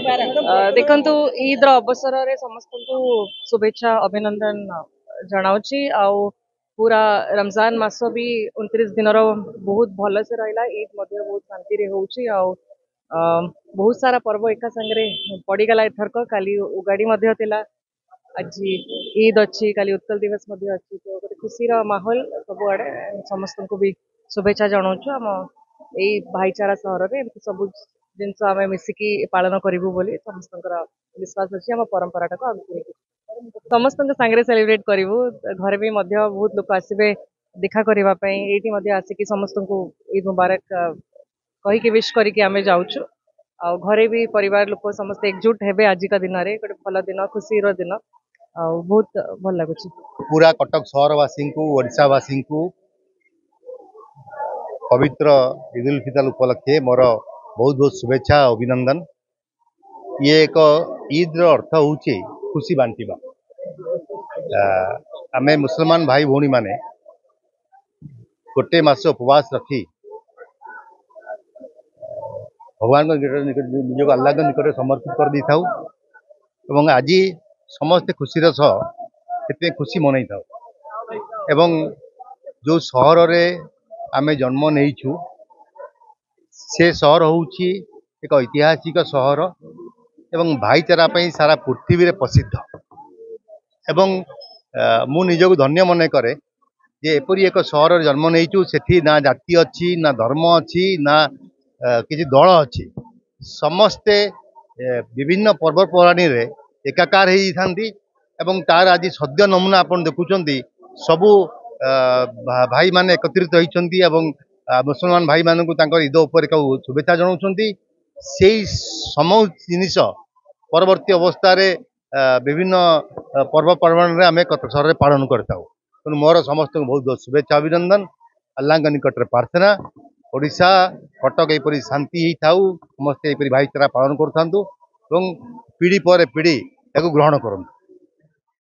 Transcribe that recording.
देखंतु ईद अवसर रे समस्त को शुभेच्छा अभिनंदन जनाऊँची आउ पूरा रमजान मास भी 29 दिन बहुत भल से रहा ईद बहुत शांति रे होउची आउ बहुत सारा पर्व एका संगे पड़गला एथरक काली उगाड़ी आज ईद अच्छी काली उत्कल दिवस अच्छी तो गोटे खुशी माहौल सब आड़े समस्त को भी शुभेच्छा जनाऊँ आम यही भाईचारा सहर में सब जिनस आम मिसिकी पालन करूँ बोली समस्त विश्वास अच्छी आम परंपरा टाक आगे समस्त सांगे सेलिब्रेट करूँ घर भी बहुत लोग आसबे देखा करने ये आसिकी समस्त को ईद मुबारक कहीकि विश करके आम जाऊँ आ घरे भी परिवार लोग समस्त एकजुट हेबे आज का दिन में गोटे भल दिन खुशी दिन आ बहुत भल लगुच पूरा कटक सहरवासी को ओडावासी को पवित्र ईद उल फितर उपलक्षे मोर बहुत बहुत शुभेच्छा अभिनंदन। ये एक ईद अर्थ हूँ खुशी बांटिबा। आमे मुसलमान भाई भौणी माने गोटे मास उपवास रखी भगवान निज अल्लाह निकट समर्पित कर दी था एवं आज समस्त खुशी से खुशी मनई था एवं जो सहर रे आमे जन्म नहीं से सहर हूँ एक ऐतिहासिक सहर एवं भाईचारा सारा पृथ्वी रे प्रसिद्ध एवं मु निजक धन्य मन करे जे एपरी एक सहर जन्म नहीं सेठी ना जाति अच्छी ना धर्म अच्छी ना किसी दल अच्छी समस्ते विभिन्न पर्वपर्वाणी रे एकाकार हो तार आज सद्य नमूना आपन देखुं सबू भाई माने एकत्रित होती मुसलमान भाई मान ईद उपर शुभेच्छा जनाऊँ से समूह जिनिस परवर्ती अवस्था विभिन्न पर्वपर्वाणी आम सहर में पालन करता तेणु मोर समस्त बहुत बहुत शुभेच्छा अभिनंदन अल्लाह निकट में प्रार्थना ओडिशा कटक यहपरी शांति ही था समस्ते भाईचारा पालन करूँ पीढ़ी पर पीढ़ी ग्रहण करूँ।